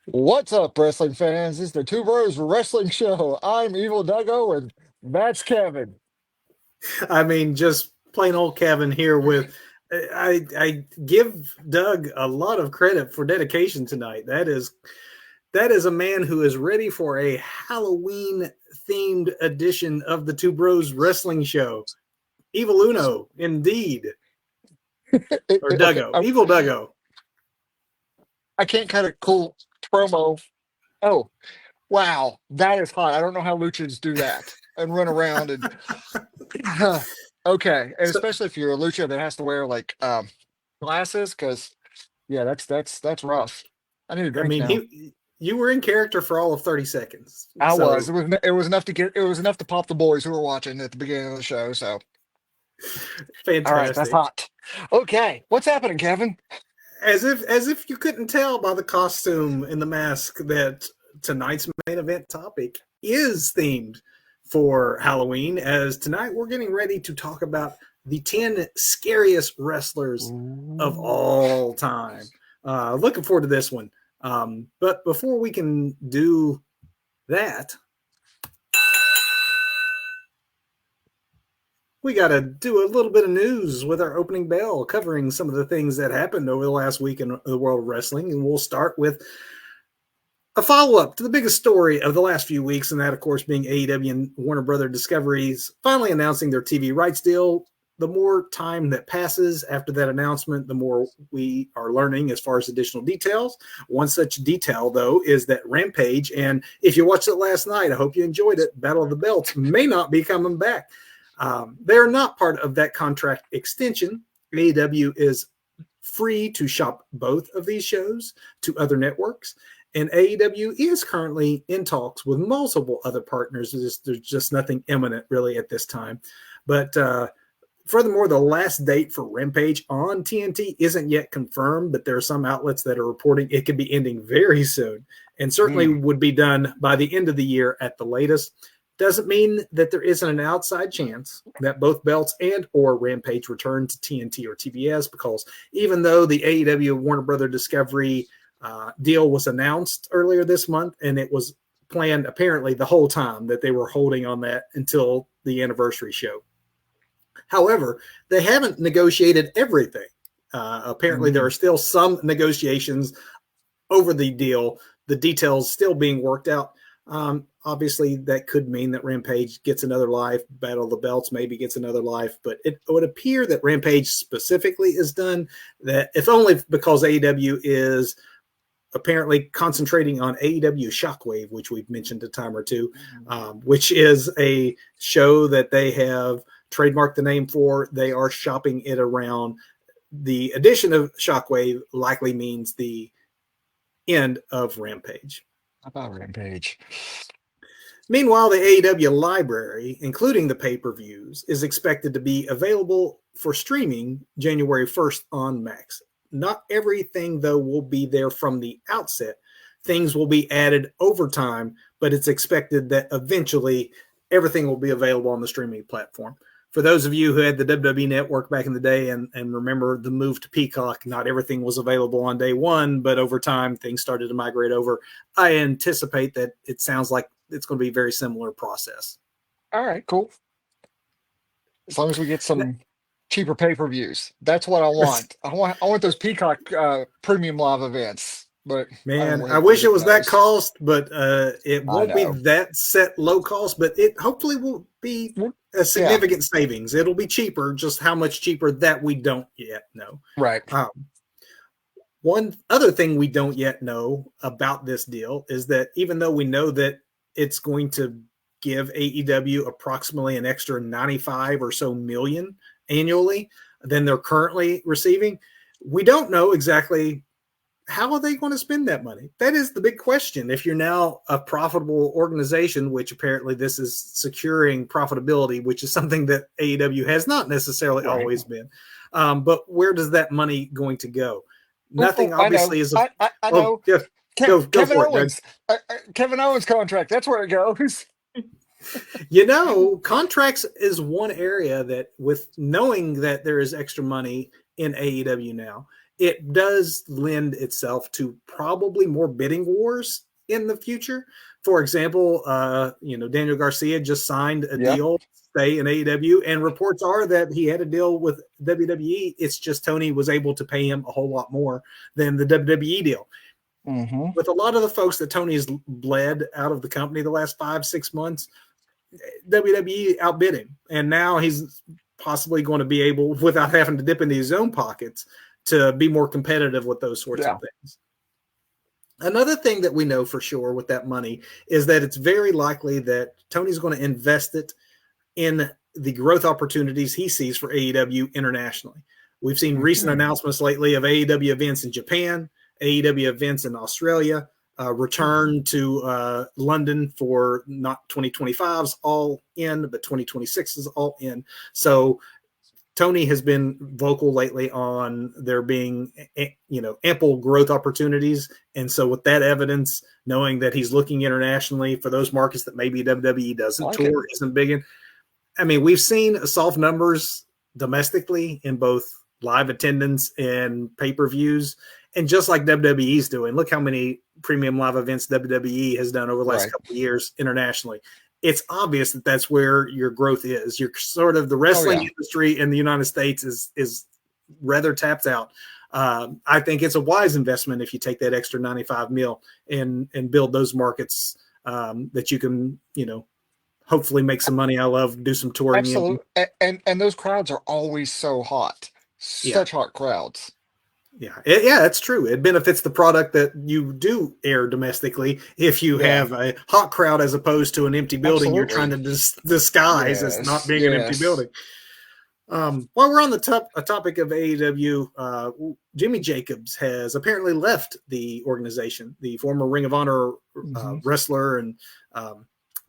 What's up, wrestling fans? This is the Two Bros Wrestling Show. I'm Evil Duggo, and that's Kevin. I mean, just plain old Kevin here with. I give Doug a lot of credit for dedication tonight. That is a man who is ready for a Halloween themed edition of the Two Bros Wrestling Show. Evil Uno, indeed, or Okay, Duggo, Evil Duggo. I can't cut a cool promo. Oh, wow, that is hot. I don't know how luchas do that and run around and. Okay, and So, especially if you're a lucha that has to wear like glasses, because yeah, that's rough. I need a I drink mean, now. you were in character for all of 30 seconds. I was. So It was enough to get. It was enough to pop the boys who were watching at the beginning of the show. So, all right, that's fantastic. hot. Okay, what's happening, Kevin? As if you couldn't tell by the costume and the mask that tonight's main event topic is themed for Halloween, as tonight we're getting ready to talk about the 10 scariest wrestlers of Ooh. all time. Looking forward to this one. But before we can do that, we got to do a little bit of news with our opening bell, covering some of the things that happened over the last week in the world of wrestling. And we'll start with a follow-up to the biggest story of the last few weeks, and that, of course, being AEW and Warner Brother Discovery's finally announcing their TV rights deal. The more time that passes after that announcement, the more we are learning as far as additional details. One such detail, though, is that Rampage, and if you watched it last night, I hope you enjoyed it, Battle of the Belts may not be coming back. They are not part of that contract extension. AEW is free to shop both of these shows to other networks. And AEW is currently in talks with multiple other partners. There's just nothing imminent really at this time. But furthermore, the last date for Rampage on TNT isn't yet confirmed, but there are some outlets that are reporting it could be ending very soon and certainly Mm. would be done by the end of the year at the latest. Doesn't mean that there isn't an outside chance that both belts and or Rampage return to TNT or TBS, because even though the AEW Warner Brother Discovery deal was announced earlier this month, and it was planned apparently the whole time that they were holding on that until the anniversary show. However, they haven't negotiated everything. Apparently, there are Mm. still some negotiations over the deal, the details still being worked out. Obviously, that could mean that Rampage gets another life. Battle of the Belts maybe gets another life, but it would appear that Rampage specifically is done. That if only because AEW is apparently concentrating on AEW Shockwave, which we've mentioned a time or two, which is a show that they have trademarked the name for. They are shopping it around. The addition of Shockwave likely means the end of Rampage. How about Rampage? Meanwhile, the AEW library, including the pay-per-views, is expected to be available for streaming January 1st on Max. Not everything, though, will be there from the outset. Things will be added over time, but it's expected that eventually everything will be available on the streaming platform. For those of you who had the WWE Network back in the day and remember the move to Peacock, not everything was available on day one, but over time things started to migrate over. I anticipate that it sounds like it's going to be a very similar process. All right, cool. As long as we get some cheaper pay-per-views, that's what I want. I want those Peacock premium live events, but I don't Man, know I when we're wish it getting was that those. cost, but it I won't be know. that set low cost, but it hopefully will be Well, a yeah, significant savings. It'll be cheaper, just how much cheaper that we don't yet know. right. Um, One other thing we don't yet know about this deal is that even though we know that it's going to give AEW approximately an extra 95 or so million annually than they're currently receiving, we don't know exactly how are they going to spend that money. That is the big question. If you're now a profitable organization, which apparently this is securing profitability, which is something that AEW has not necessarily Right. always been. But where does that money going to go? Oh, Nothing oh, I know. obviously is. I Oh, know. yeah, go Kevin for it, Doug. Owens. Kevin Owens contract. That's where it goes. Contracts is one area that, with knowing that there is extra money in AEW now, it does lend itself to probably more bidding wars in the future. For example, Daniel Garcia just signed a deal to stay in AEW, and reports are that he had a deal with WWE. It's just Tony was able to pay him a whole lot more than the WWE deal. Mm-hmm. With a lot of the folks that Tony's bled out of the company the last 5-6 months, WWE outbid him, and now he's possibly going to be able, without having to dip into his own pockets, to be more competitive with those sorts of things. Another thing that we know for sure with that money is that it's very likely that Tony's going to invest it in the growth opportunities he sees for AEW internationally. We've seen recent announcements lately of AEW events in Japan, AEW events in Australia, return to London for not 2025's all in, but 2026 is all in. So Tony has been vocal lately on there being, ample growth opportunities. And so with that evidence, knowing that he's looking internationally for those markets that maybe WWE doesn't tour, isn't big in. I mean, we've seen soft numbers domestically in both live attendance and pay-per-views. And just like WWE's doing, look how many premium live events WWE has done over the last couple of years internationally. It's obvious that that's where your growth is. You're sort of the wrestling industry in the United States is rather tapped out. I think it's a wise investment if you take that extra $95 million and build those markets that you can, hopefully make some money out of, do some touring. Absolutely. And those crowds are always so hot. Such hot crowds. Yeah, that's true. It benefits the product that you do air domestically if you have a hot crowd as opposed to an empty building you're trying to disguise as not being an empty building. While we're on the topic of AEW, Jimmy Jacobs has apparently left the organization. The former Ring of Honor wrestler and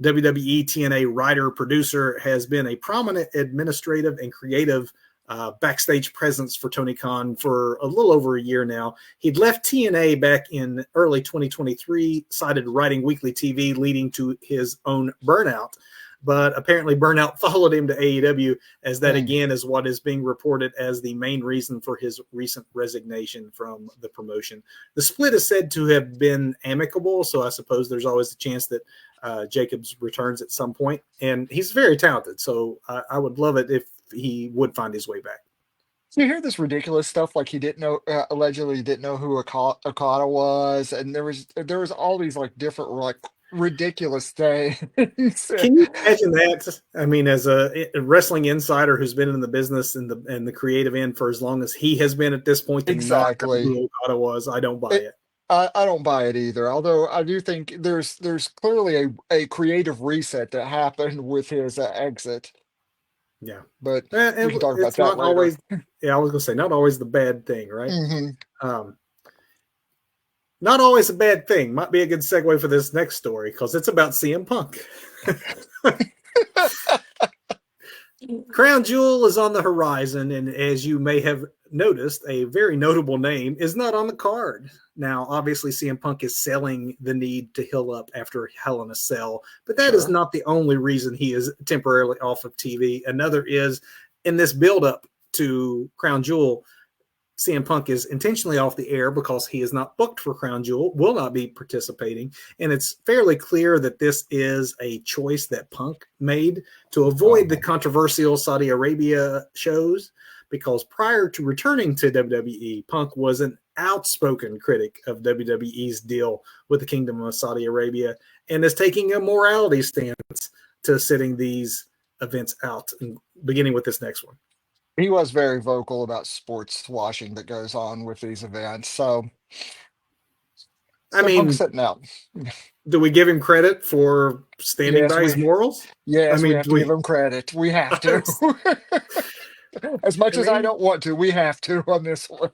WWE TNA writer producer has been a prominent administrative and creative backstage presence for Tony Khan for a little over a year now. He'd left TNA back in early 2023, cited writing weekly TV, leading to his own burnout. But apparently burnout followed him to AEW, as that again is what is being reported as the main reason for his recent resignation from the promotion. The split is said to have been amicable, so I suppose there's always a chance that Jacobs returns at some point. And he's very talented, so I would love it if he would find his way back. You hear this ridiculous stuff like he didn't know, allegedly didn't know who Okada was, and there was all these like different like ridiculous things. Can you imagine that? I mean, as a wrestling insider who's been in the business and the creative end for as long as he has been at this point, exactly who Okada was, I don't buy it. I don't buy it either. Although I do think there's clearly a creative reset that happened with his exit. Yeah, but we can talk about that not later. Always. Yeah, I was gonna say not always the bad thing, right? Not always a bad thing. Might be a good segue for this next story because it's about CM Punk. Crown Jewel is on the horizon, and as you may have noticed, a very notable name is not on the card. Now, obviously, CM Punk is selling the need to heal up after Hell in a Cell, but that is not the only reason he is temporarily off of TV. Another is in this build-up to Crown Jewel, CM Punk is intentionally off the air because he is not booked for Crown Jewel, will not be participating. And it's fairly clear that this is a choice that Punk made to avoid the controversial Saudi Arabia shows, because prior to returning to WWE, Punk was an outspoken critic of WWE's deal with the Kingdom of Saudi Arabia and is taking a morality stance to sitting these events out, beginning with this next one. He was very vocal about sports washing that goes on with these events. So I mean, Punk's sitting out. Do we give him credit for standing by his morals? Yes, we have to give him credit. We have to. As much as I don't want to, we have to on this one.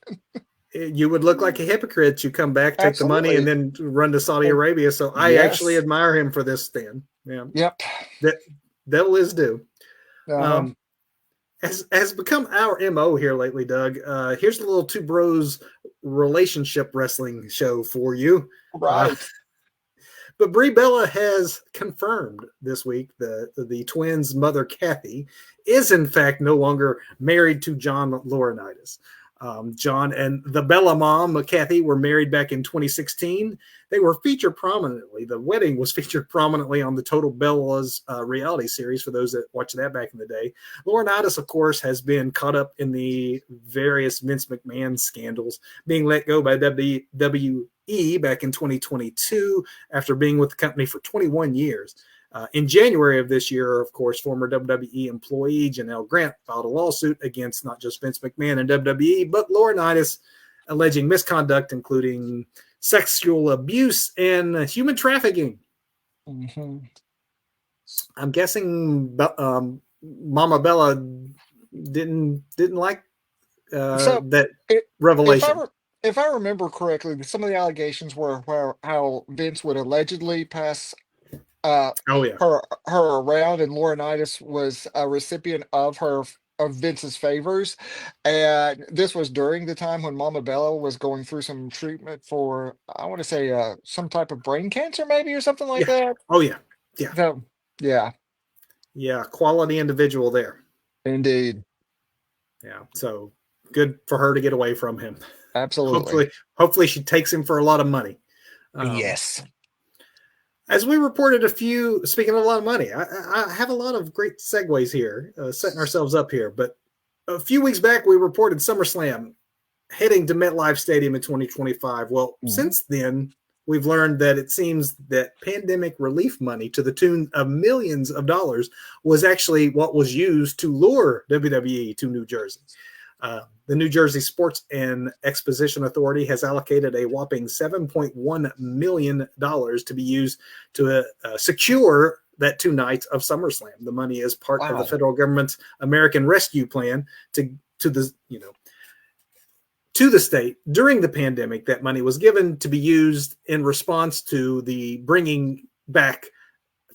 You would look like a hypocrite. You come back, take the money, and then run to Saudi Arabia. So I actually admire him for this stand. Yeah. Yep. Devil is due. Has become our MO here lately, Doug. Here's a little Two Bros relationship wrestling show for you. Right. But Brie Bella has confirmed this week that the twins' mother, Kathy, is in fact no longer married to John Laurinaitis. John and the Bella mom, Kathy, were married back in 2016. They were featured prominently. The wedding was featured prominently on the Total Bellas reality series, for those that watched that back in the day. Laurinaitis, of course, has been caught up in the various Vince McMahon scandals, being let go by WWE back in 2022 after being with the company for 21 years. In January of this year, of course, former WWE employee Janelle Grant filed a lawsuit against not just Vince McMahon and WWE, but Laurinaitis, alleging misconduct, including sexual abuse and human trafficking. Mm-hmm. I'm guessing Mama Bella didn't like that revelation. If I remember correctly, some of the allegations were how Vince would allegedly pass Oh yeah, her around, and Laurinaitis was a recipient of Vince's favors, and this was during the time when Mama Bella was going through some treatment for, I want to say, some type of brain cancer, maybe, or something like yeah. that. Oh yeah, yeah, So, yeah, yeah. Quality individual there. indeed, Yeah. So good for her to get away from him. absolutely, Hopefully she takes him for a lot of money. yes. As we reported speaking of a lot of money, I have a lot of great segues here, setting ourselves up here. But a few weeks back, we reported SummerSlam heading to MetLife Stadium in 2025. Well, since then, we've learned that it seems that pandemic relief money to the tune of millions of dollars was actually what was used to lure WWE to New Jersey. The New Jersey Sports and Exposition Authority has allocated a whopping $7.1 million to be used to secure that 2 nights of SummerSlam. The money is part of the federal government's American Rescue Plan to the state during the pandemic. That money was given to be used in response to the bringing back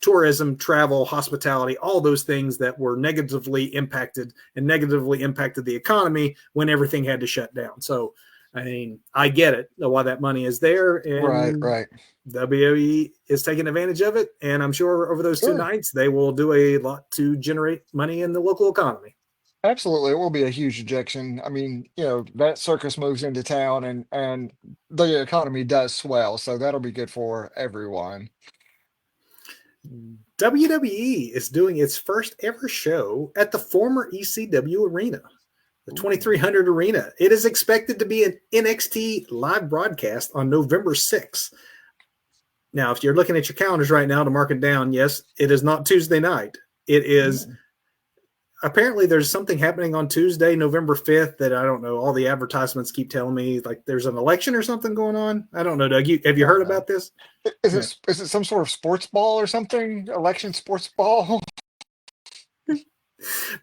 tourism, travel, hospitality, all those things that were negatively impacted the economy when everything had to shut down. So, I mean, I get it why that money is there, and Right. WWE is taking advantage of it. And I'm sure over those 2 nights, they will do a lot to generate money in the local economy. Absolutely, it will be a huge injection. I mean, that circus moves into town, and the economy does swell, so that'll be good for everyone. WWE is doing its first ever show at the former ECW arena, the 2300 arena. It is expected to be an NXT live broadcast on November 6th. Now, if you're looking at your calendars right now to mark it down, yes, it is not Tuesday night. It is apparently there's something happening on Tuesday, November 5th, that I don't know. All the advertisements keep telling me like there's an election or something going on. I don't know, Doug. Have you heard about this? Is it some sort of sports ball or something? Election sports ball?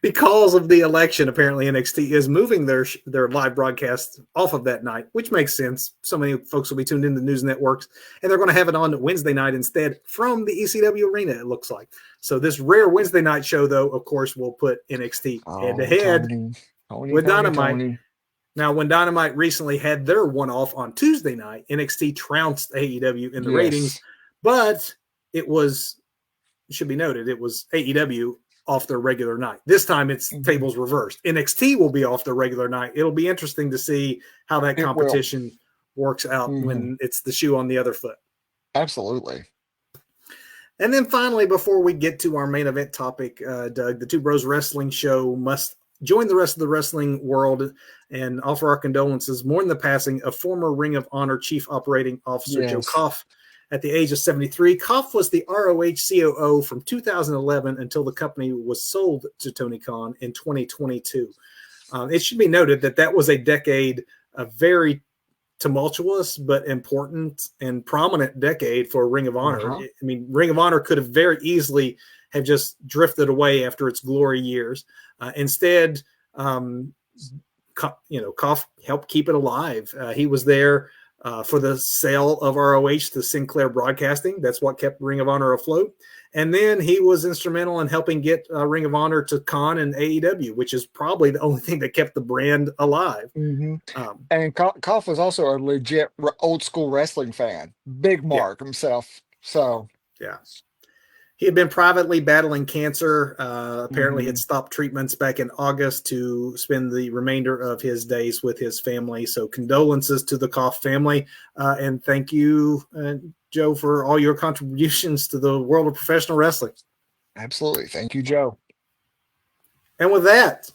Because of the election, apparently NXT is moving their live broadcast off of that night, which makes sense. So many folks will be tuned into news networks, and they're going to have it on Wednesday night instead from the ECW arena, it looks like. So this rare Wednesday night show, though, of course, will put NXT head-to-head with Dynamite. Tony. Now, when Dynamite recently had their one-off on Tuesday night, NXT trounced AEW in the ratings, but it should be noted, it was AEW off their regular night. This time it's tables reversed. NXT will be off their regular night. It'll be interesting to see how that competition works out when it's the shoe on the other foot. Absolutely. And then finally, before we get to our main event topic, Doug, the Two Bros Wrestling Show must join the rest of the wrestling world and offer our condolences, mourn the passing of former Ring of Honor Chief Operating Officer Joe Koff. At the age of 73, Koff was the ROH COO from 2011 until the company was sold to Tony Khan in 2022. It should be noted that was a decade, a very tumultuous but important and prominent decade for Ring of Honor. I mean, Ring of Honor could have very easily have just drifted away after its glory years. Instead, Koff helped keep it alive. He was there for the sale of ROH to Sinclair Broadcasting. That's what kept Ring of Honor afloat. And then he was instrumental in helping get Ring of Honor to Khan and AEW, which is probably the only thing that kept the brand alive. And Koff was also a legit old school wrestling fan. Big Mark himself. So, yeah. He had been privately battling cancer. Apparently, had Hmm. stopped treatments back in August to spend the remainder of his days with his family. So, condolences to the Koff family, and thank you, Joe, for all your contributions to the world of professional wrestling. Absolutely. Thank you, Joe. And with that,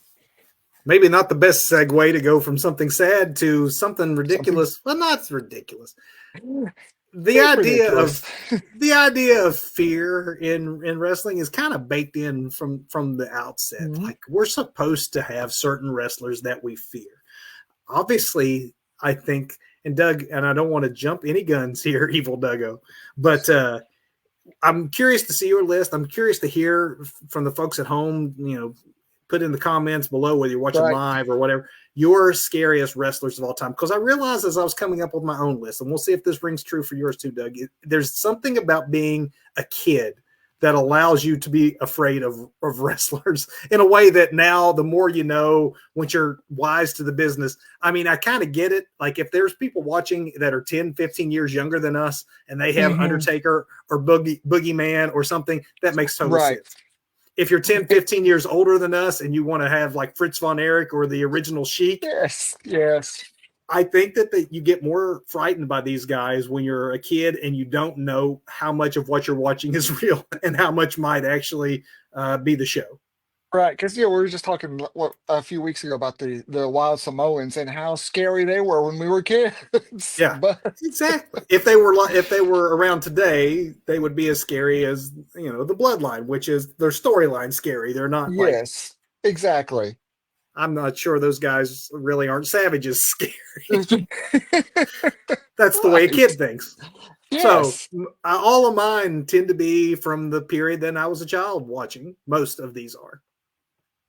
maybe not the best segue to go from something sad to something Something ridiculous. Well, not ridiculous. The it's idea ridiculous. of the idea of fear in wrestling is kind of baked in from the outset. Mhm. Like we're supposed to have certain wrestlers that we fear. Obviously, I think, and Doug, and I don't want to jump any guns here, Evil Duggo, but I'm curious to see your list. I'm curious to hear from the folks at home. Put in the comments below whether you're watching Right. live or whatever your scariest wrestlers of all time. Because I realized as I was coming up with my own list, and we'll see if this rings true for yours too, Doug. There's something about being a kid that allows you to be afraid of wrestlers in a way that now the more you know, once you're wise to the business. I mean, I kind of get it. Like if there's people watching that are 10, 15 years younger than us and they have Hmm. Undertaker or Boogeyman or something, that makes total Right. sense. If you're 10, It, 15 years older than us and you want to have like Fritz von Erich or the original Sheik, yes. Yes. I think that you get more frightened by these guys when you're a kid and you don't know how much of what you're watching is real and how much might actually be the show. Right. Because we were just talking what, a few weeks ago about the wild Samoans and how scary they were when we were kids. Yeah, But exactly. If they were around today, they would be as scary as the Bloodline, which is their storyline scary. They're not like yes, exactly. I'm not sure those guys really aren't savages scary. That's the way a kid Right. thinks. So Yes. all of mine tend to be from the period that I was a child watching. Most of these are.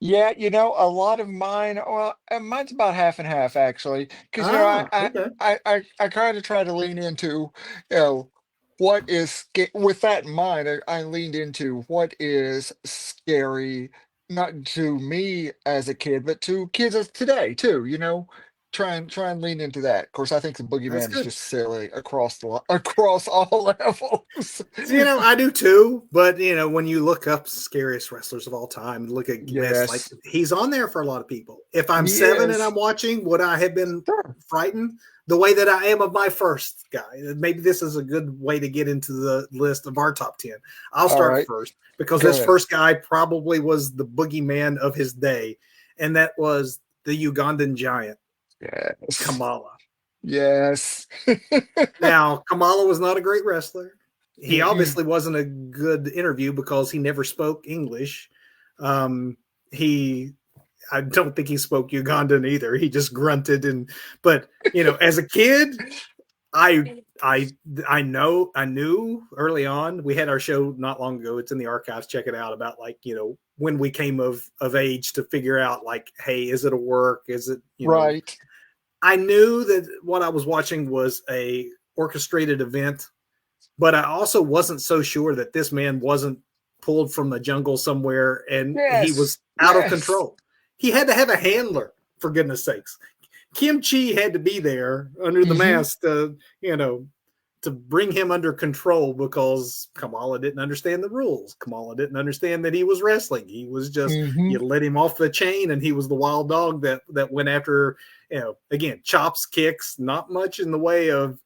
Yeah, a lot of mine, well, mine's about half and half actually, because Okay. I kind of try to lean into, you know, what is with that in mind, I leaned into what is scary, not to me as a kid, but to kids of today too, try and lean into that. Of course, I think the That's boogeyman is good. just silly across all levels. I do too. But when you look up scariest wrestlers of all time, look at lists like Yes, he's on there for a lot of people. If I'm he 7 and is. I'm watching, would I have been Sure. frightened the way that I am of my first guy? Maybe this is a good way to get into the list of our top 10. I'll All start right, first because go this ahead. first guy probably was the boogeyman of his day, and that was the Ugandan Giant, Yes. Kamala. Yes. Now, Kamala was not a great wrestler. He Mm-mm. obviously wasn't a good interview because he never spoke English. He, I don't think he spoke Ugandan either. He just grunted but as a kid, I, I, I knew early on. We had our show not long ago. It's in the archives. Check it out about when we came of age to figure out like, hey, is it a work? Is it Right. I knew that what I was watching was a orchestrated event, but I also wasn't so sure that this man wasn't pulled from the jungle somewhere and he Yes. was out of Yes. control. He had to have a handler, for goodness sakes. Kim Chi had to be there under the Hmm. mask to bring him under control because Kamala didn't understand the rules. Kamala didn't understand that he was wrestling. He was just Hmm. you let him off the chain, and he was the wild dog that went after again chops, kicks, not much in the way of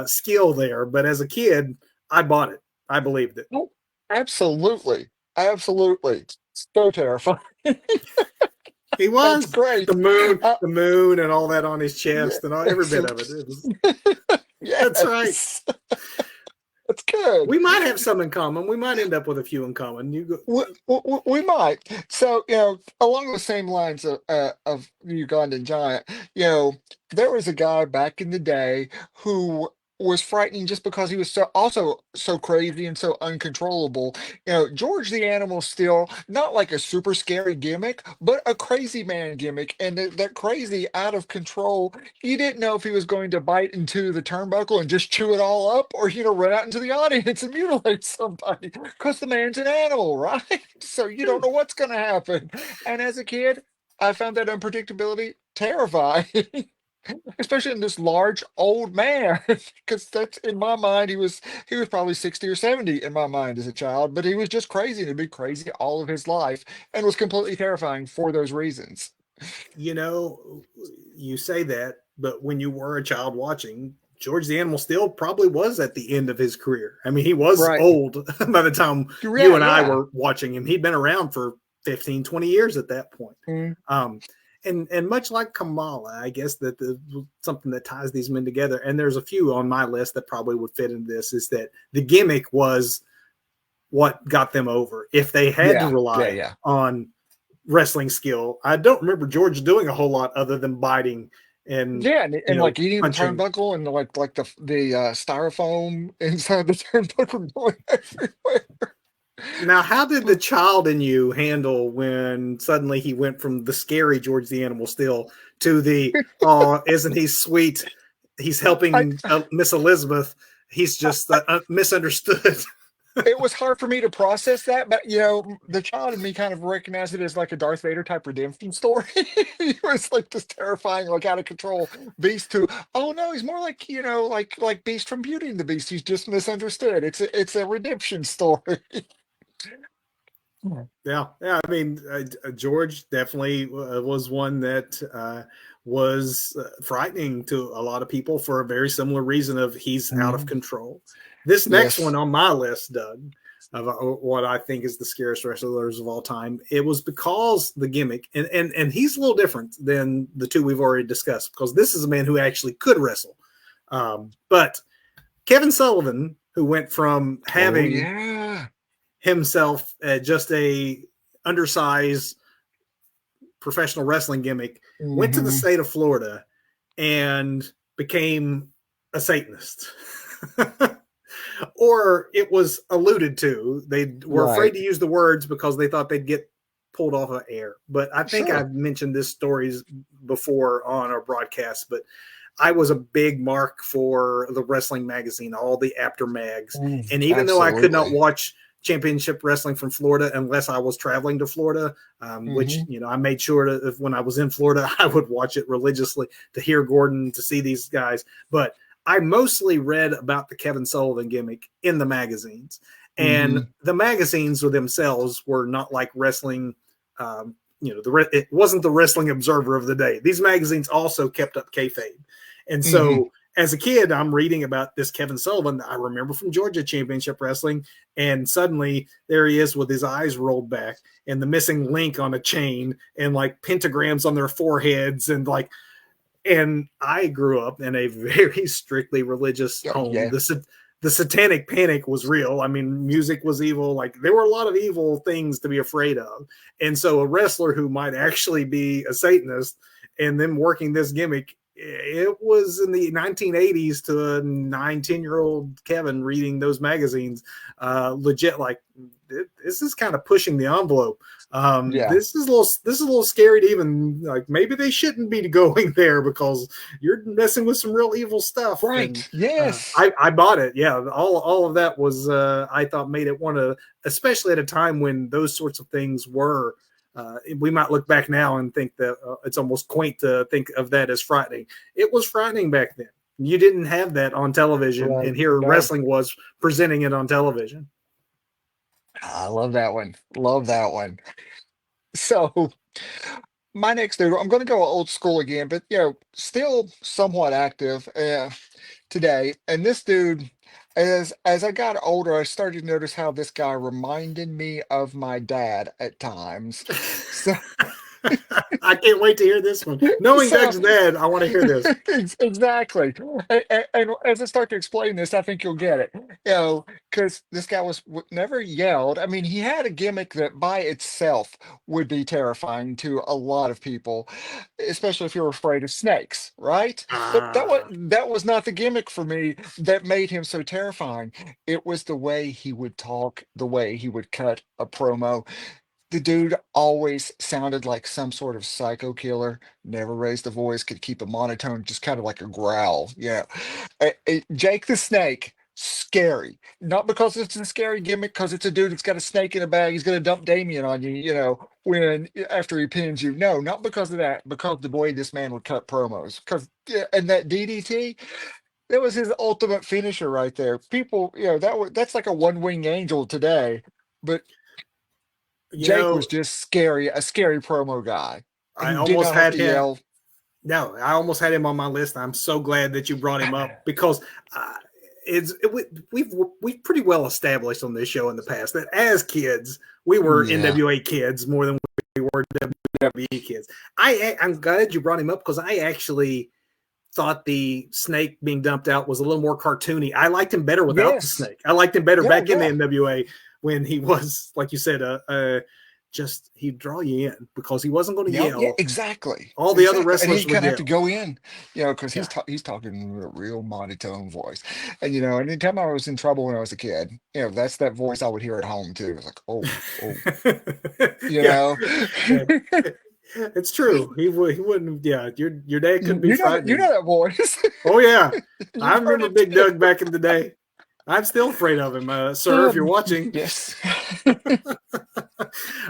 skill there. But as a kid, I bought it. I believed it. Oh, absolutely. Absolutely. So terrifying. He That's was great. Uh, the moon, and all that on his chest, and all, every yes. bit of it. It was that's right. Yes. That's good. We might have some in common. We might end up with a few in common. You go. We might. So, along the same lines of the Ugandan giant, there was a guy back in the day who was frightening just because he was also so crazy and so uncontrollable. George the Animal still not like a super scary gimmick, but a crazy man gimmick, and that crazy out of control. You didn't know if he was going to bite into the turnbuckle and just chew it all up, or run out into the audience and mutilate somebody. Because the man's an animal, right? So you don't know what's going to happen. And as a kid, I found that unpredictability terrifying. especially in this large old man. Because that's in my mind, he was probably 60 or 70 in my mind as a child, but he was just crazy and had been crazy all of his life and was completely terrifying for those reasons. You know, you say that, but when you were a child watching, George the Animal Steel probably was at the end of his career. I mean, he was Right. old by the time you Yeah, and I yeah. were watching him. He'd been around for 15, 20 years at that point. Mm, Um, and much like Kamala, I guess that something that ties these men together, and there's a few on my list that probably would fit into this, is that the gimmick was what got them over. If they had to yeah, yeah, rely yeah. on wrestling skill, I don't remember George doing a whole lot other than biting and, Yeah, and like eating the punching. turnbuckle and like the styrofoam inside the turnbuckle going everywhere. Now, how did the child in you handle when suddenly he went from the scary George the Animal Steel to the, oh, isn't he sweet? He's I, helping Miss Elizabeth. He's just misunderstood. it was hard for me to process that, but the child in me kind of recognized it as like a Darth Vader type redemption story. He was like this terrifying, like out of control beast who, oh no, he's more like like Beast from Beauty and the Beast. He's just misunderstood. It's a redemption story. Yeah, yeah. I mean, George definitely was one that was frightening to a lot of people for a very similar reason of he's out of Mhm. control. This next one Yes. on my list, Doug, of what I think is the scariest wrestlers of all time, it was because the gimmick, and he's a little different than the two we've already discussed, because this is a man who actually could wrestle. But Kevin Sullivan, who went from Oh having yeah. himself just a undersized professional wrestling gimmick, went to the Hmm. state of Florida and became a Satanist. Or it was alluded to. They were afraid Right. to use the words because they thought they'd get pulled off of air. But I think Sure. I've mentioned this stories before on our broadcast, but I was a big mark for the wrestling magazine, all the after mags. And even though I could not Absolutely. watch championship wrestling from Florida unless I was traveling to Florida, which, Hmm. I made sure to, if, when I was in Florida, I would watch it religiously to hear Gordon, to see these guys. But I mostly read about the Kevin Sullivan gimmick in the magazines. And Hmm. the magazines themselves were not like wrestling. It wasn't the Wrestling Observer of the day. These magazines also kept up kayfabe. And Hmm. so as a kid, I'm reading about this Kevin Sullivan that I remember from Georgia Championship Wrestling. And suddenly there he is with his eyes rolled back and the missing link on a chain and like pentagrams on their foreheads. And I grew up in a very strictly religious Yeah, home. yeah. The satanic panic was real. I mean, music was evil. Like, there were a lot of evil things to be afraid of. And so a wrestler who might actually be a Satanist and then working this gimmick, it was in the 1980s to a 9, 10 year old Kevin reading those magazines, legit like, this is kind of pushing the envelope. Yeah. This is a little scary to even, like, maybe they shouldn't be going there because you're messing with some real evil stuff. And Right. Yes. I bought it. Yeah, all of that was, I thought, made it one of, especially at a time when those sorts of things were. We might look back now and think that it's almost quaint to think of that as frightening. It was frightening back then. You didn't have that on television, Right. and here No. wrestling was presenting it on television. I love that one. Love that one. So my next dude, I'm going to go old school again, but still somewhat active today. And this dude, as I got older, I started to notice how this guy reminded me of my dad at times. So, I can't wait to hear this one. Knowing so Doug's dad, I want to hear this. exactly. And as I start to explain this, I think you'll get it. Because this guy never yelled. I mean, he had a gimmick that by itself would be terrifying to a lot of people, especially if you're afraid of snakes, right? But Ah, that was not the gimmick for me that made him so terrifying. It was the way he would talk, the way he would cut a promo. The dude always sounded like some sort of psycho killer, never raised a voice, could keep a monotone, just kind of like a growl. Yeah. Jake the Snake, scary. Not because it's a scary gimmick, because it's a dude that's got a snake in a bag. He's going to dump Damien on you, when after he pins you. No, not because of that, because the way this man would cut promos. Because and that DDT, that was his ultimate finisher right there. People, that's like a one wing angel today. But You Jake know, was just scary, a scary promo guy. I He did almost not have had to him. yell. No, I almost had him on my list. I'm so glad that you brought him up because we've pretty well established on this show in the past that as kids we were Yeah. NWA kids more than we were WWE kids. I'm glad you brought him up because I actually thought the snake being dumped out was a little more cartoony. I liked him better without the Yes. snake. I liked him better Yeah. back in the Yeah. NWA when he was, like you said, just he'd draw you in because he wasn't going to Yeah, yeah, yell. exactly, All the other exactly, and he wrestlers would kind of have to yell. go in, because Yeah. he's talking in a real monotone voice, and anytime I was in trouble when I was a kid, that's that voice I would hear at home too. It's like, oh, oh, you Yeah. know, Yeah. It's true. He wouldn't. Yeah, your dad could be you frightening. know that voice. Oh yeah, I You've heard remember it Big too. Doug back in the day. I'm still afraid of him, sir. If you're watching, Yes.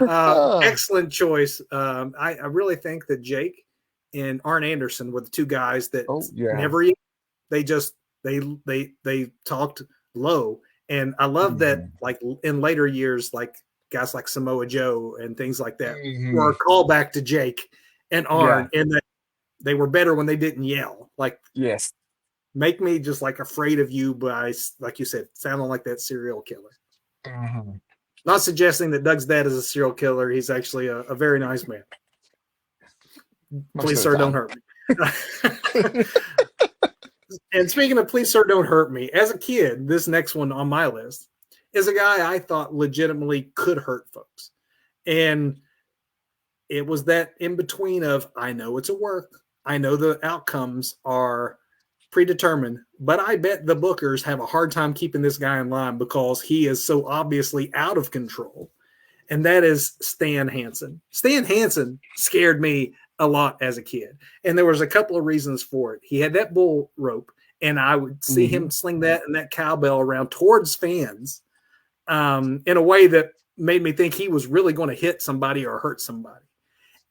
excellent choice. I really think that Jake and Arn Anderson were the two guys that Oh yeah. never. They just they talked low, and I love that. Mhm. Like in later years, like guys like Samoa Joe and things like that were Mhm. a callback to Jake and Yeah. Arn, and that they were better when they didn't yell. Like Yes. make me just like afraid of you by, like you said, sounding like that serial killer. Mhm. Not suggesting that Doug's dad is a serial killer. He's actually a very nice man. Most Please, of the sir, don't time. hurt me. And speaking of please, sir, don't hurt me. As a kid, this next one on my list is a guy I thought legitimately could hurt folks. And it was that in between of, I know it's a work. I know the outcomes are predetermined, but I bet the bookers have a hard time keeping this guy in line because he is so obviously out of control. And that is Stan Hansen. Stan Hansen scared me a lot as a kid. And there was a couple of reasons for it. He had that bull rope, and I would see Mhm. him sling that and that cowbell around towards fans in a way that made me think he was really going to hit somebody or hurt somebody.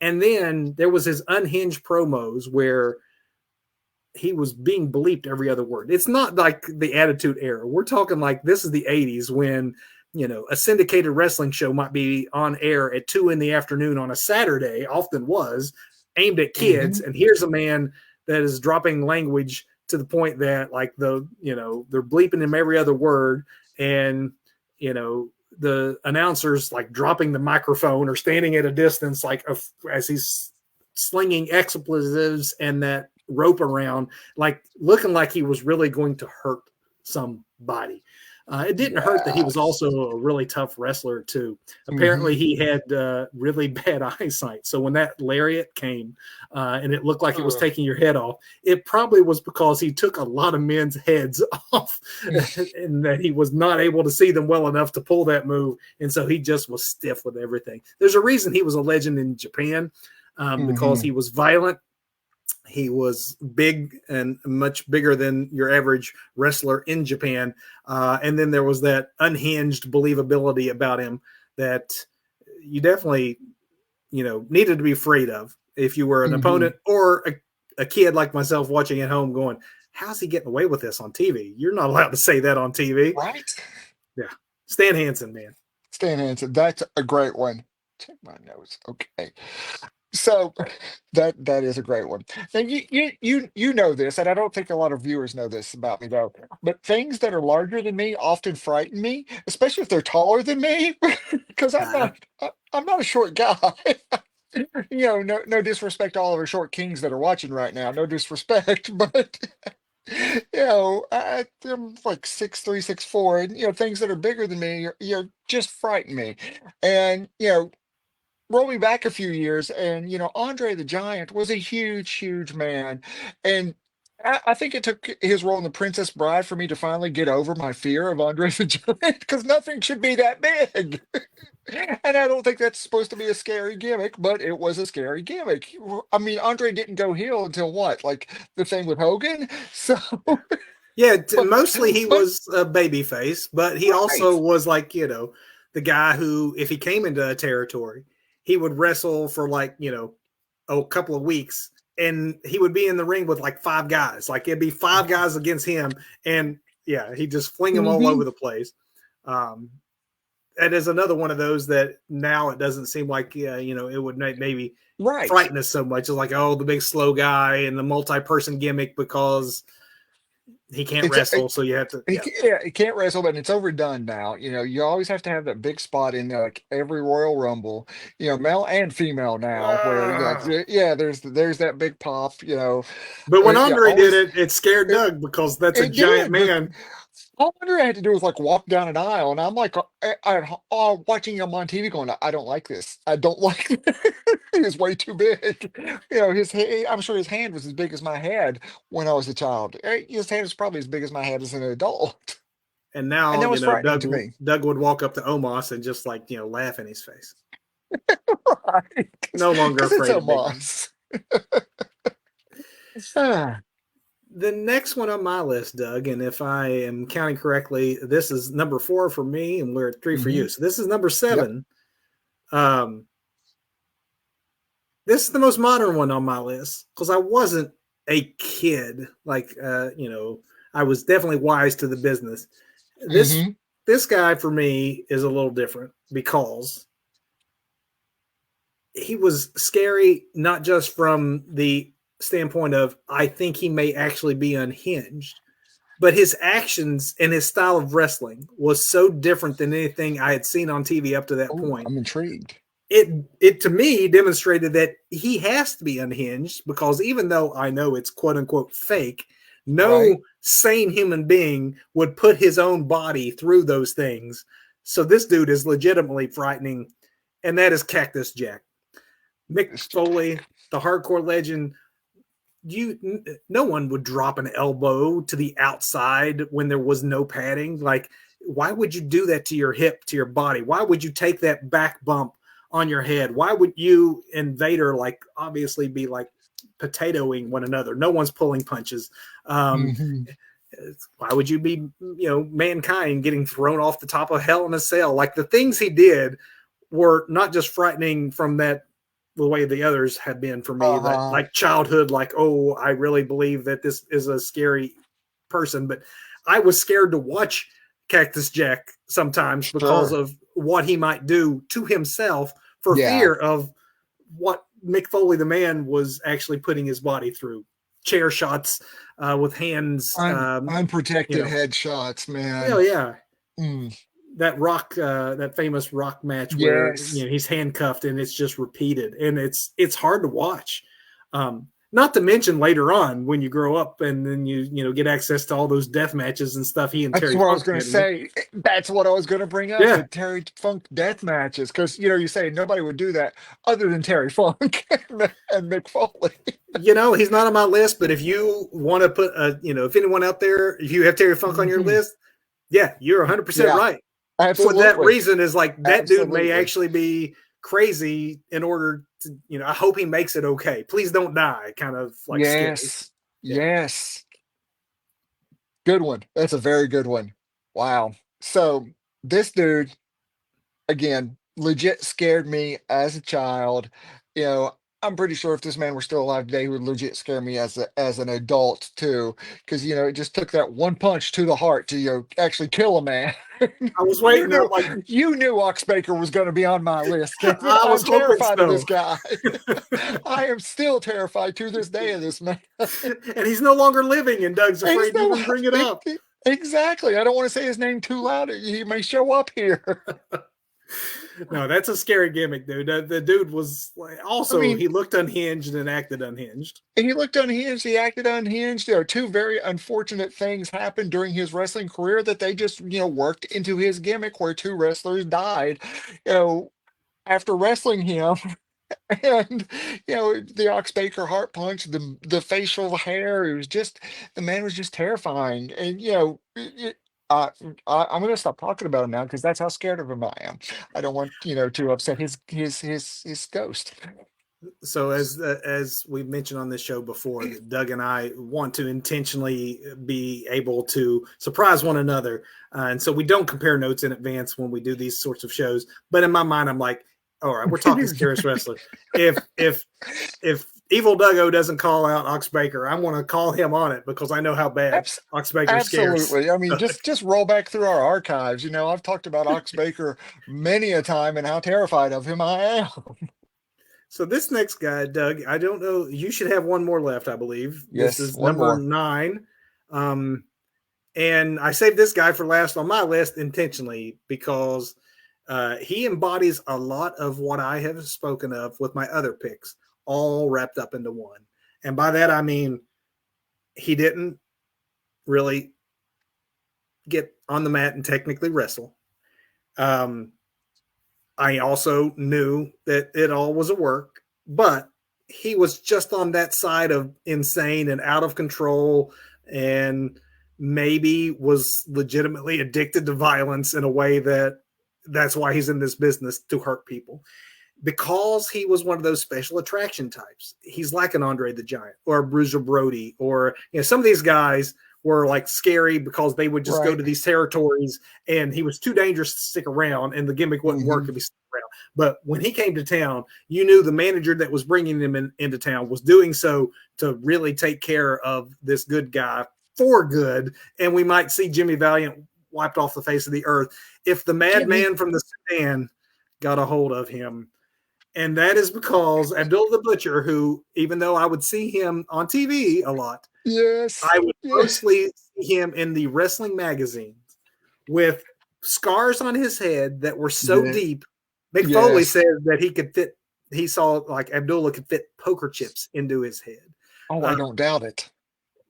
And then there was his unhinged promos where he was being bleeped every other word. It's not like the Attitude Era. We're talking like this is the 80s when, a syndicated wrestling show might be on air at 2 p.m. on a Saturday, often was, aimed at kids. Mhm. And here's a man that is dropping language to the point that like they're bleeping him every other word. And, the announcers like dropping the microphone or standing at a distance, like as he's slinging expletives and that rope around, like looking like he was really going to hurt somebody. It didn't hurt that he was Yes. also a really tough wrestler too. Apparently, Mhm. he had really bad eyesight. So when that lariat came and it looked like it was Ugh. taking your head off, it probably was because he took a lot of men's heads off, and that he was not able to see them well enough to pull that move, and so he just was stiff with everything. There's a reason he was a legend in Japan, because Mhm. he was violent. He was big and much bigger than your average wrestler in Japan. And then there was that unhinged believability about him that you definitely, needed to be afraid of if you were an Mhm. opponent or a kid like myself watching at home going, how's he getting away with this on TV? You're not allowed to say that on TV. Right? Yeah. Stan Hansen, man. Stan Hansen, that's a great one. Check my notes. Okay. So that is a great one. And you know this, and I don't think a lot of viewers know this about me though. But things that are larger than me often frighten me, especially if they're taller than me, because I'm not a short guy. No disrespect to all of our short kings that are watching right now. No disrespect, but I'm like 6'3", 6'4", and things that are bigger than me, just frighten me. And roll me back a few years, and Andre the Giant was a huge, huge man, and I think it took his role in The Princess Bride for me to finally get over my fear of Andre the Giant, because nothing should be that big. And I don't think that's supposed to be a scary gimmick, but it was a scary gimmick. I mean, Andre didn't go heel until what, like the thing with Hogan? So, Yeah, but, mostly he but was a baby face, but he also right. was like, the guy who, if he came into a territory, he would wrestle for like, a couple of weeks, and he would be in the ring with like 5 guys. Like it'd be 5 guys against him, and yeah, he'd just fling them all over Mhm. the place. And there's another one of those that now it doesn't seem like it would maybe Right. frighten us so much. It's like, oh, the big slow guy and the multi-person gimmick because he can't It's wrestle, so you have to yeah, he can't wrestle, but it's overdone now. You always have to have that big spot in like every Royal Rumble, male and female now, where yeah, there's that big pop, But when Andre did always it, it scared it, Doug because that's a it giant did, but man. all Andre had to do was like walk down an aisle, and I'm like, watching him on TV, going, I don't like this. I don't like this. He's way too big. I'm sure his hand was as big as my head when I was a child. His hand was probably as big as my head as an adult, And and now, that was frightening Doug to me. Doug would walk up to Omos and just like, laugh in his face. Right? No longer Because it's afraid a of big men. moss. Ah, The next one on my list, Doug, and if I am counting correctly, this is number 4 for me, and we're at 3 for hmm you. So this is number Yep. 7. Um, this is the most modern one on my list because I wasn't a kid. Like, I was definitely wise to the business. This hmm this guy for me is a little different because he was scary, not just from the standpoint of I think he may actually be unhinged, but his actions and his style of wrestling was so different than anything I had seen on TV up to that Oh, point. I'm intrigued. It to me demonstrated that he has to be unhinged because even though I know it's quote unquote fake, no Right? sane human being would put his own body through those things. So this dude is legitimately frightening, and that is Cactus Jack. Mick Foley, the hardcore legend. No one would drop an elbow to the outside when there was no padding. Like, why would you do that to your hip, to your body? Why would you take that back bump on your head? Why would you and Vader like obviously be like potatoing one another? No one's pulling punches. Um, hmm why would you be, mankind getting thrown off the top of Hell in a Cell? Like the things he did were not just frightening from the way the others have been for me, that Uh-huh. like childhood, like, oh, I really believe that this is a scary person, but I was scared to watch Cactus Jack sometimes because Sure. of what he might do to himself for Yeah. fear of what Mick Foley, the man, was actually putting his body through. Chair shots with hands, Unprotected you headshots, know, man. yeah, Mm. that famous rock match where Yes. he's handcuffed and it's just repeated, and it's hard to watch. Not to mention later on when you grow up and then you get access to all those death matches and stuff he and That's Terry what I was Funk going to get in. say. That's what I was going to bring up, Yeah, the Terry Funk death matches. Because, you say nobody would do that other than Terry Funk and Mick Foley. he's not on my list, but if you want to put if anyone out there, if you have Terry Funk on your Mhm. list, yeah, you're 100% Yeah, right. For that absolutely. reason, is like that dude may Absolutely. actually be crazy in order to, I hope he makes it okay. Please don't die. Kind of like scary. Yes. Yeah. Yes. Good one. That's a very good one. Wow. So this dude, again, legit scared me as a child. You know, I'm pretty sure if this man were still alive today, he would legit scare me as an adult too. Because it just took that one punch to the heart to actually kill a man. I was you waiting. I'm knew like, you knew Ox Baker was going to be on my list, Kevin. I was I'm hoping terrified of this so. guy. I am still terrified to this day of this man. And he's no longer living, and Doug's He's afraid to no even bring it up. exactly. I don't want to say his name too loud. He may show up here. No, that's a scary gimmick, dude. The dude was like, I also, mean, he looked unhinged and acted unhinged. he looked unhinged. He acted unhinged. There are two very unfortunate things happened during his wrestling career that they just, worked into his gimmick where two wrestlers died, you know, after wrestling him. And, the Ox Baker heart punch, the facial hair, it was just, the man was just terrifying. And, uh, I'm going to stop talking about him now because that's how scared of him I am. I don't want, to upset his ghost. So as we've mentioned on this show before, that Doug and I want to intentionally be able to surprise one another, and so we don't compare notes in advance when we do these sorts of shows. But in my mind, I'm like, All right, we're talking Scariest Wrestler. If Evil Duggo doesn't call out Ox Baker, I'm going to call him on it because I know how bad Abs- Ox Baker scares. Absolutely. I mean, just roll back through our archives. I've talked about Ox Baker many a time and how terrified of him I am. So this next guy, Doug, I don't know. You should have one more left, I believe. This Yes, is one number more. 9. Um, and I saved this guy for last on my list intentionally because he embodies a lot of what I have spoken of with my other picks, all wrapped up into one. And by that, I mean he didn't really get on the mat and technically wrestle. Um, I also knew that it all was a work, but he was just on that side of insane and out of control and maybe was legitimately addicted to violence in a way that's why he's in this business to hurt people because he was one of those special attraction types. He's like an Andre the Giant or a Bruiser Brody, or some of these guys were like scary because they would just go Right. to these territories and he was too dangerous to stick around and the gimmick wouldn't work Hmm. if he stuck around. But when he came to town, you knew the manager that was bringing him into town was doing so to really take care of this good guy for good. And we might see Jimmy Valiant wiped off the face of the earth if the Jimmy. madman from the Sudan got a hold of him. And that is because Abdul the Butcher, who, even though I would see him on TV a lot, Yes. I would Yes. mostly see him in the wrestling magazines with scars on his head that were so Yeah. deep. Mick Foley Yes. said that he saw like Abdullah could fit poker chips into his head. Oh, Uh, I don't doubt it.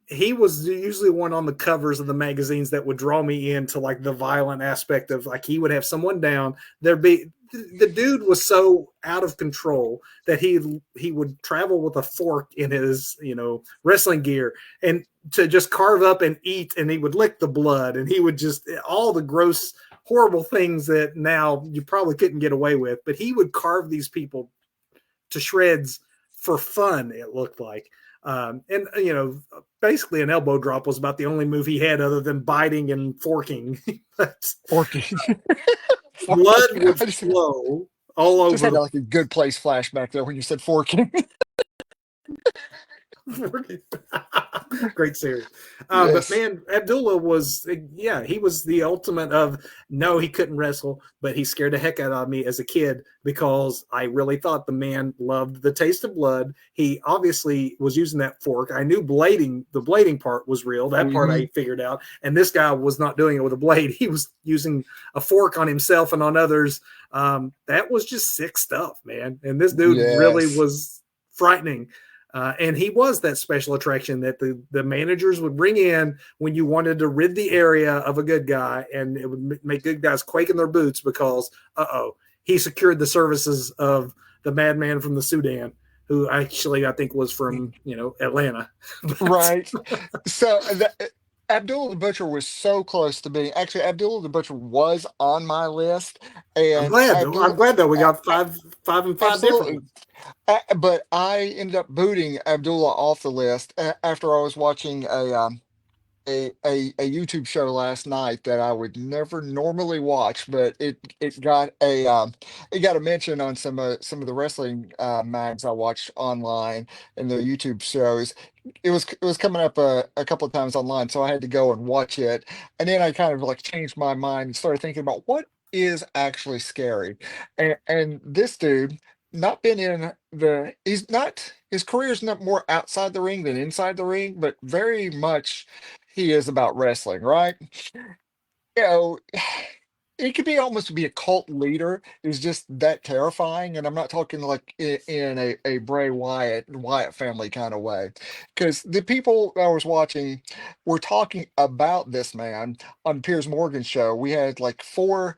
he was usually one on the covers of the magazines that would draw me into like the violent aspect of like he would have someone down. There'd be the dude was so out of control that he would travel with a fork in his wrestling gear and to just carve up and eat, and he would lick the blood, and he would just all the gross horrible things that now you probably couldn't get away with, but he would carve these people to shreds for fun, it looked like. And basically an elbow drop was about the only move he had other than biting and forking. But Forky. blood Forky. would I just, flow all just had over. like a good place flashback there when you said forking. Great series. But Yes. man, Abdullah was, yeah, he was the ultimate of no, he couldn't wrestle, but he scared the heck out of me as a kid because I really thought the man loved the taste of blood. He obviously was using that fork. I knew the blading part was real. That part Hmm. I figured out. And this guy was not doing it with a blade. He was using a fork on himself and on others. That was just sick stuff, man. And this dude really Yes. was frightening. And he was that special attraction that the managers would bring in when you wanted to rid the area of a good guy, and it would make good guys quake in their boots because, he secured the services of the madman from the Sudan, who actually I think was from Atlanta. But Right. So Abdul the Butcher was so close to being actually Abdul the Butcher was on my list, I'm and glad though. I'm Abdul glad though we got five and five different absolutely. ones. But I ended up booting Abdullah off the list after I was watching a YouTube show last night that I would never normally watch, but it got a mention on some of the wrestling mags I watched online and their YouTube shows. It was coming up a couple of times online, so I had to go and watch it. And then I kind of like changed my mind and started thinking about what is actually scary. And this dude not been in the he's not his career's not more outside the ring than inside the ring, but very much he is about wrestling, right? You know, it could be almost be a cult leader is just that terrifying. And I'm not talking like in a Bray Wyatt family kind of way. Because the people I was watching were talking about this man on Piers Morgan's show. We had like four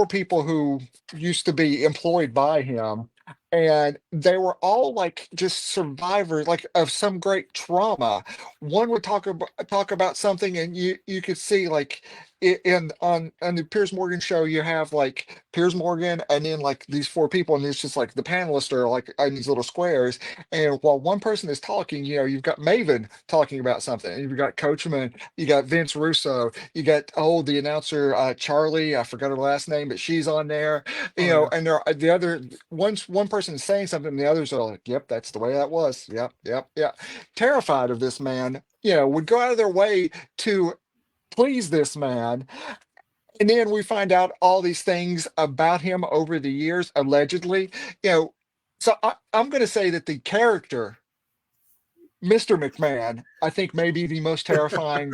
people who used to be employed by him. And they were all like just survivors, like of some great trauma. One would talk about something, and you could see like in on the Piers Morgan show, you have like Piers Morgan and then like these four people, and it's just like the panelists are like in these little squares. And while one person is talking, you've got Maven talking about something, and you've got Coachman, you got Vince Russo, you got the announcer Charlie, I forgot her last name, but she's on there, Oh yeah. and there the other once one person is saying something, the others are like, "Yep, that's the way that was. Yep, yep, yeah." Terrified of this man, would go out of their way to please this man. And then we find out all these things about him over the years, allegedly. You know, so I'm going to say that the character, Mr. McMahon, I think may be the most terrifying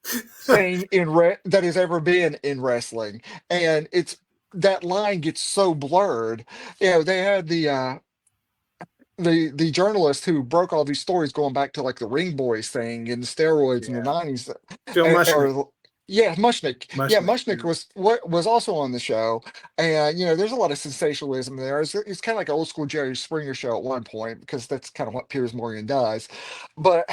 thing that has ever been in wrestling. And it's that line gets so blurred. They had the journalist who broke all these stories going back to like the Ring Boys thing and steroids in the Yeah. 90s. Phil Mushnick. Yeah, Mushnick. Yeah, Mushnick. Mushnick Yeah. was also on the show, and there's a lot of sensationalism there. It's kind of like an old school Jerry Springer show at one point because that's kind of what Piers Morgan does. But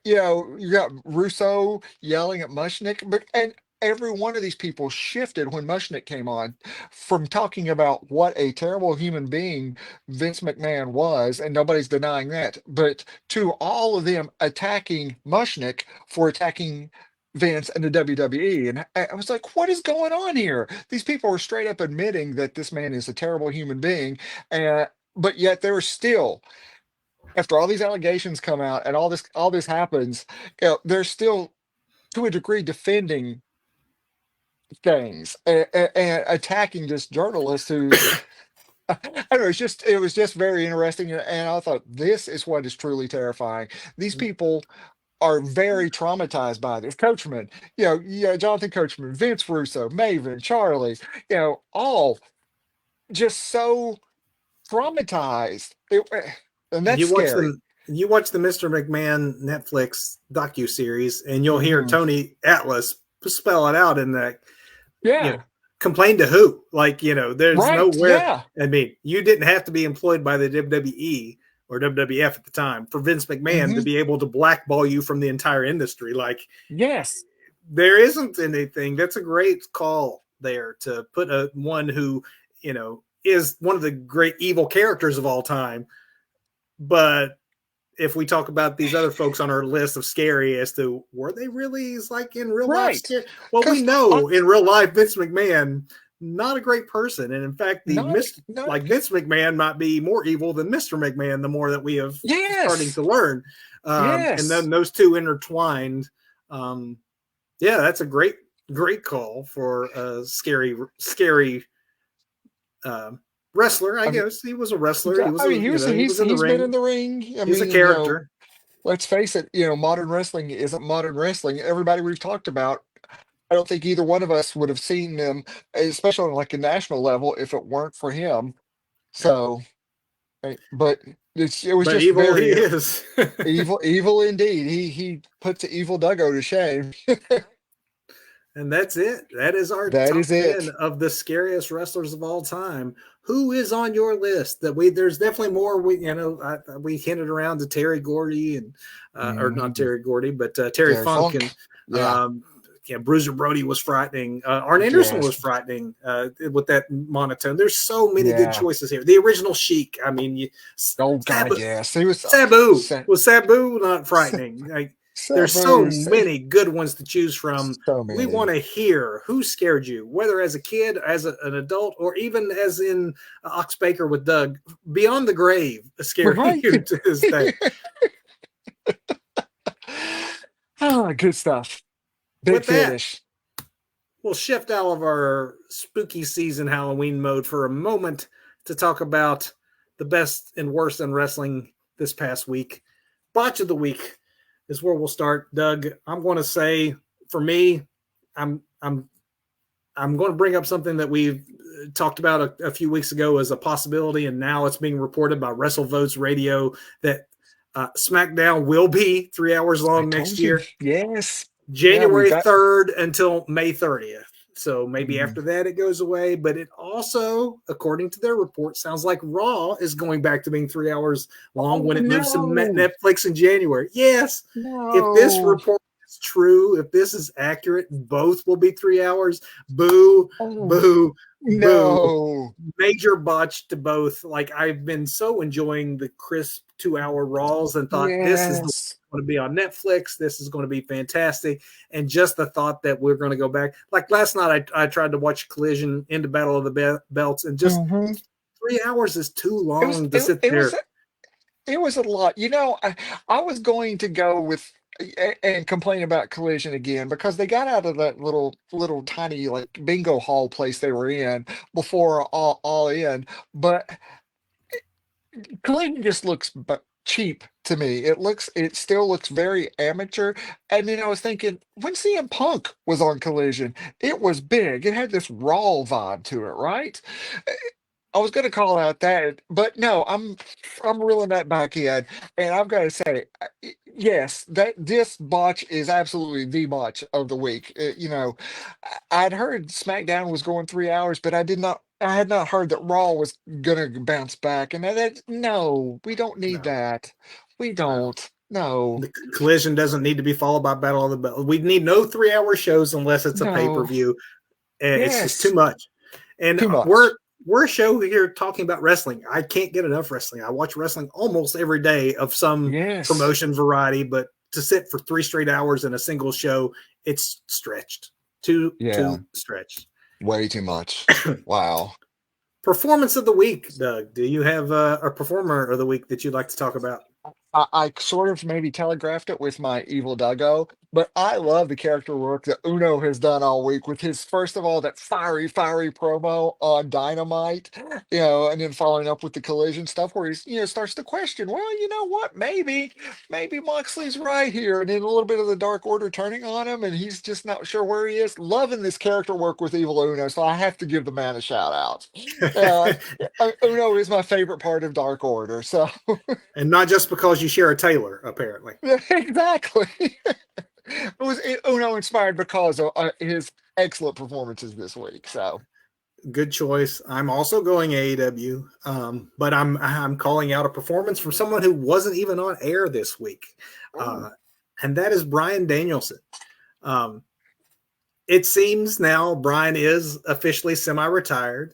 you got Russo yelling at Mushnick, but and every one of these people shifted when Mushnick came on from talking about what a terrible human being Vince McMahon was, and nobody's denying that, but to all of them attacking Mushnick for attacking Vince and the WWE. And I was like, what is going on here? These people are straight up admitting that this man is a terrible human being. But yet they're still, after all these allegations come out and all this happens, they're still to a degree defending things and attacking this journalist who's I don't know, it was just very interesting, and I thought this is what is truly terrifying. These people are very traumatized by this. Coachman, Jonathan Coachman, Vince Russo, Maven, Charlie, all just so traumatized. And that's You watch scary. them. You watch the Mr. McMahon Netflix docu series, and you'll hear Hmm. Tony Atlas spell it out in that. Yeah, Complain to who? Like, there's right. nowhere. Yeah. I mean, you didn't have to be employed by the WWE or WWF at the time for Vince McMahon to Hmm. be able to blackball you from the entire industry. Like, Yes. there isn't anything. That's a great call there to put one who, is one of the great evil characters of all time. But if we talk about these other folks on our list of scariest, to were they really like in real life Right. scary? Well, we Because know in real life Vince McMahon not a great person, and in fact, not, not, like Vince McMahon might be more evil than Mr. McMahon. The more that we have starting yes. to learn, and Yes. then those two intertwined. Yeah, that's a great call for a scary uh, wrestler. I I mean, guess he was a wrestler. He was I a mean, he was in the he's been ring. in the ring. I He's a mean, character. let's face it, modern wrestling isn't modern wrestling. Everybody we've talked about, I don't think either one of us would have seen them, especially on like a national level, if it weren't for him. So, but it was But just evil he very is. evil, evil indeed. He puts the evil Duggo to shame. And that's it. That is our That top is 10 it. of the scariest wrestlers of all time. Who is on your list? There's definitely more. We hinted around to Terry Gordy and or not Mhm. Terry Gordy, but Terry Terry Funk and Funk. Yeah. um, Bruiser Brody was frightening. Arn Anderson Yes. was frightening with that monotone. There's so many good Yeah. choices here. The original Sheik. I mean, Oh God, Sabu, yes. He was Sabu Sa- was Sabu not frightening. Like, there's so Sabu. many good ones to choose from. So We want many. to hear who scared you, whether as a kid, as an adult, or even as in Ox Baker with Doug, beyond the grave, scaring Right. you to this day. Ah, good stuff. Big With that, finish. we'll shift out of our spooky season Halloween mode for a moment to talk about the best and worst in wrestling this past week. Botch of the week is where we'll start. Doug, I'm going to say, for me, I'm I'm I'm going to bring up something that we've talked about a few weeks ago as a possibility, and now it's being reported by WrestleVotes Radio that SmackDown will be 3 hours I long next told you. year, Yes. Yeah, we've January got 3rd until May 30th. So maybe Mhm. after that it goes away, but it also, according to their report, sounds like Raw is going back to being 3 hours long Oh when it moves to no. Netflix in January. Yes, if this No. report is true, if this is accurate, both will be 3 hours. Boo, Oh boo, boo. no. Major botch to both. Like, I've been so enjoying the crisp 2 hour Raws and thought this is the Yes. going to be on Netflix. This is going to be fantastic. And just the thought that we're going to go back. Like last night, I tried to watch Collision into Battle of the Belts, and just Hmm. 3 hours is too It was long to it, sit it was there. it was a lot. I was going to go with and complain about Collision again because they got out of that little tiny like bingo hall place they were in before all in, but Collision just looks cheap to me. It still looks very amateur. And then I was thinking when CM Punk was on Collision, it was big. It had this raw vibe to it, right? I was going to call out that, but no, I'm reeling that back in, and I've got to say, yes, that this botch is absolutely the botch of the week. I'd heard SmackDown was going 3 hours, but I had not heard that Raw was gonna bounce back, and no, we don't need No, that. We no. don't. No, The Collision doesn't need to be followed by Battle of the Belt. We need no 3 hour shows unless it's a pay per no. view. It's just too Yes, much. And too we're much. we're a show here talking about wrestling. I can't get enough wrestling. I watch wrestling almost every day of some Yes. promotion variety, but to sit for 3 straight hours in a single show, it's stretched. Yeah, Too stretched. way too much. Wow. Performance of the week, Doug. Do you have a performer of the week that you'd like to talk about? I sort of maybe telegraphed it with my evil Duggo, but I love the character work that Uno has done all week with his, first of all, that fiery promo on Dynamite, and then following up with the collision stuff where he's, starts to question, well, you know what, maybe Moxley's right here. And then a little bit of the Dark Order turning on him, and he's just not sure where he is. Loving this character work with Evil Uno, so I have to give the man a shout out. Uh, Uno is my favorite part of Dark Order, so. And not just because you share a Taylor, apparently. Exactly. It was Uno inspired because of his excellent performances this week. So, Good choice. I'm also going AEW, but I'm calling out a performance from someone who wasn't even on air this week, oh, uh, and that is Bryan Danielson. Um, it seems now Bryan is officially semi-retired.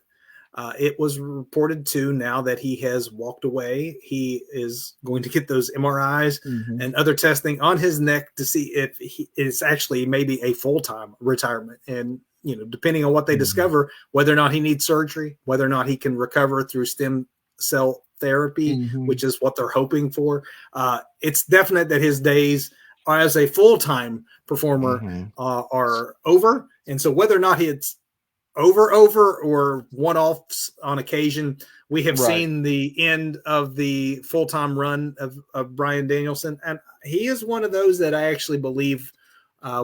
It was reported too now that he has walked away. He is going to get those MRIs hmm, and other testing on his neck to see if it's actually maybe a full-time retirement. And depending on what they hmm, discover, whether or not he needs surgery, whether or not he can recover through stem cell therapy, hmm, which is what they're hoping for. It's definite that his days as a full-time performer hmm. are over. And so whether or not it's over or one-offs on occasion, we have Right. seen the end of the full-time run of Bryan Danielson, and he is one of those that I actually believe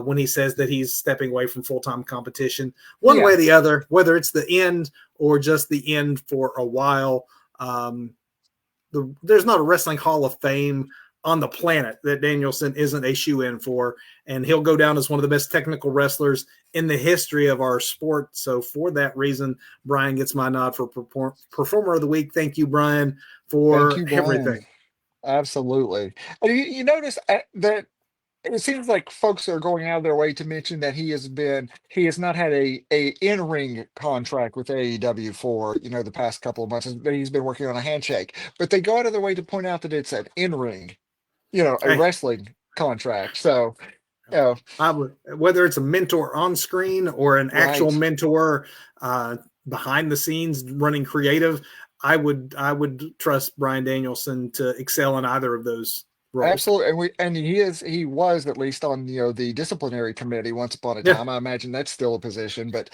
when he says that he's stepping away from full-time competition one way or Yeah. the other, whether it's the end or just the end for a while. um, there's not a wrestling hall of fame on the planet that Danielson isn't a shoe-in for, and he'll go down as one of the best technical wrestlers in the history of our sport. So for that reason, Bryan gets my nod for performer of the week. Thank you, Bryan, Thank for you, Brian. everything. Absolutely. And you notice that it seems like folks are going out of their way to mention that he has not had a in-ring contract with AEW for the past couple of months, that he's been working on a handshake, but they go out of their way to point out that it's an in-ring, a Hey, wrestling contract. So, you know, I would, whether it's a mentor on screen or an actual right. mentor behind the scenes running creative, I would trust Bryan Danielson to excel in either of those roles. Absolutely. And he was at least on, the disciplinary committee once upon a Yeah, time. I imagine that's still a position, but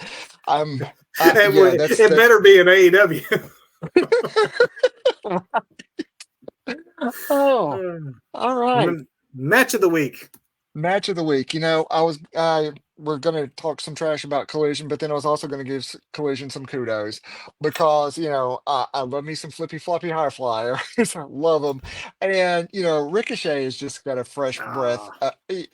I'm it, yeah, it that's better be an AEW. oh, all right. Match of the week. Match of the week. We're gonna talk some trash about Collision, but then I was also gonna give Collision some kudos because I love me some flippy floppy high flyers. I love them, and Ricochet has just got a fresh breath, Ah,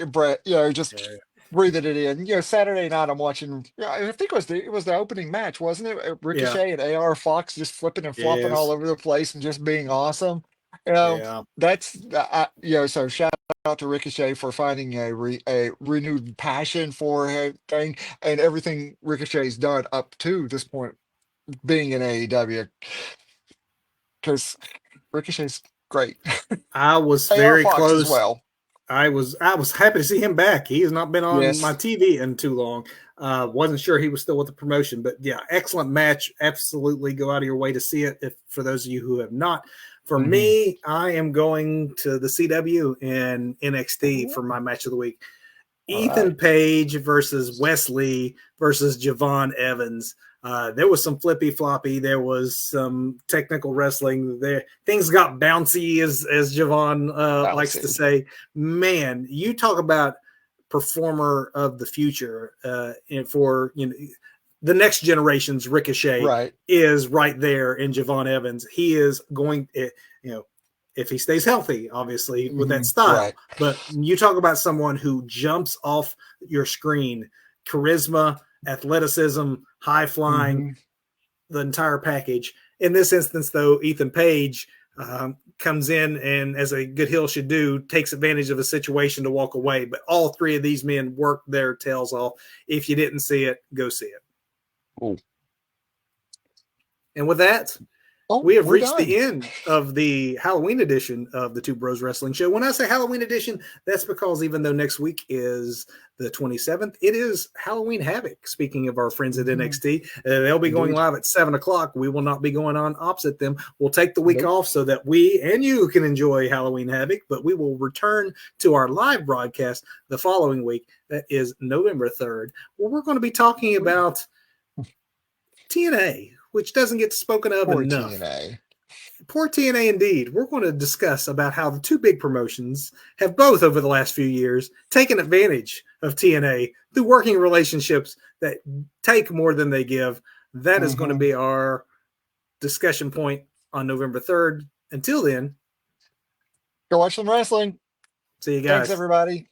breath. Just yeah, breathing it in. Saturday night I'm watching. Yeah, I think it was the opening match, wasn't it? yeah, Ricochet and AR Fox just flipping and flopping all yes. over the place and just being awesome. You know, Yeah. that's so shout out to Ricochet for finding a renewed passion for a thing and everything Ricochet's done up to this point being in AEW because Ricochet's great. I was AR very Fox as close. well. I was happy to see him back. He has not been on my Yes. TV in too long. Wasn't sure he was still with the promotion, but yeah, excellent match. Absolutely, go out of your way to see it. If for those of you who have not, for Hmm. me, I am going to the CW and NXT for my match of the week. All right. Ethan Page versus Wesley versus Javon Evans. There was some flippy floppy. There was some technical wrestling. There things got bouncy, as Javon likes to Bouncy. say. Man, you talk about performer of the future, and for the next generation's Ricochet Right. is right there in Javon Evans. He is going, if he stays healthy, obviously with that style. Right. But you talk about someone who jumps off your screen, charisma, athleticism, high flying, Hmm. the entire package. In this instance, though, Ethan Page comes in and, as a good heel should do, takes advantage of a situation to walk away. But all three of these men work their tails off. If you didn't see it, go see it. Oh, And with that, oh, we have we're reached done. the end of the Halloween edition of the Two Bros Wrestling Show. When I say Halloween edition, that's because even though next week is the 27th, it is Halloween Havoc. Speaking of our friends at Hmm. NXT, they'll be going Indeed. live at 7 o'clock. We will not be going on opposite them. We'll take the week Nope. off so that we and you can enjoy Halloween Havoc, but we will return to our live broadcast the following week. That is November 3rd, where we're going to be talking about TNA, which doesn't get spoken of Poor enough. TNA. Poor TNA indeed. We're going to discuss about how the two big promotions have both over the last few years taken advantage of TNA through working relationships that take more than they give. That is going to Hmm. be our discussion point on November 3rd. Until then, Go watch some wrestling. see you Thanks, guys. everybody.